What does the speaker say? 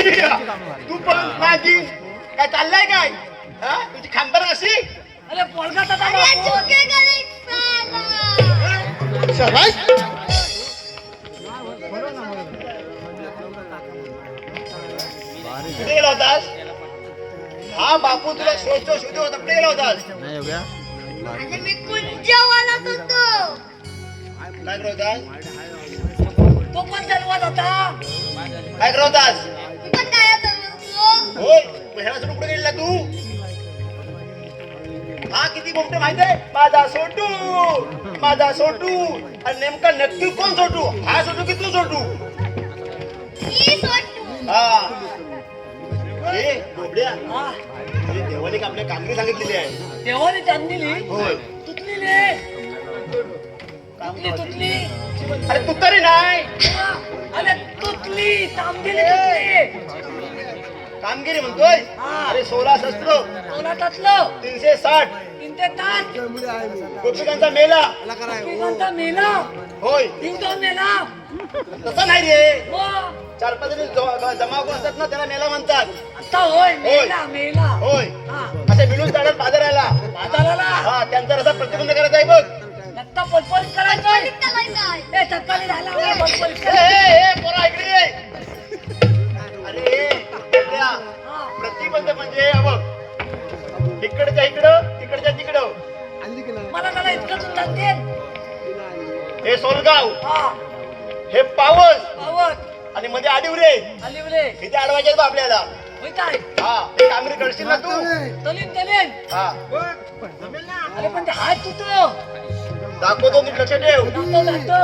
तू पण माझी काय चाललंय काय? हा तुझी खानदार अशी अरे पोरगा तसा शाबास. कुठे गेला होतास? हा बापू तुला शोधतो शोधतो होता. कुठे गेला होतास? मी कुंजवानात होतो. काय करत होतास? तो पण जन्मात होता. काय करत होतास? तू पण काय करतो? होय मग ह्याला सोडून कुठे गेला तू? हा किती बोमटे माहित आहे? माझा सोटू माझा सोटू. आणि नेमका नक्की कोण सोटू? हा सोटू की तू सोटू? मी सोडतो. हा ए बोबड्या हा, तुझी देवाने आपल्या कामगिरी सांगितलेली आहे. देवाने त्यान दिली. होय तुटली रे, तुटली तुटली. अरे तू तरी नाही हा, अरे तुटली, तांबेली तुटली. कामगिरी म्हणतोय. हा. अरे 16 शस्त्र कोणातातलं 360 तीनशे ताट गोपिकांचा मेला. पिकांचा मेला, होय दिवसा मेला. तसं नाही रे. हो, 4-5 दिवस जमाव असतात ना त्याला मेला म्हणतात. आता होय मेला मेला. होय हा, असे मिळून जाणार बाजाराला. बाजाराला हा त्यांचा रसा प्रतिबंध करायचा आहे बघ. दत्ता पलपल करायचंय. काय? ए सकाळी झाला पलपल ए, करायचं. ए, ए, पोरा इकडे ये. अरे बोबड्या, हा, प्रतिबंध म्हणजे बघ इकडच्या इकडं तिकडच्या तिकडं. मला त्याला इतकंच सांगते. हे सोलगाव, हा, हे पावस आवत आणि मध्ये आडिवरे. आली रे. इथे अडवायचे आहेत बा आपल्याला. होय काय? हा हे कामगिरी करशील ना तू? तलीन तलीन. हा अरे पण ते हात तुटलो. दाखवतो नीट लक्ष ठेव. जातो जातो.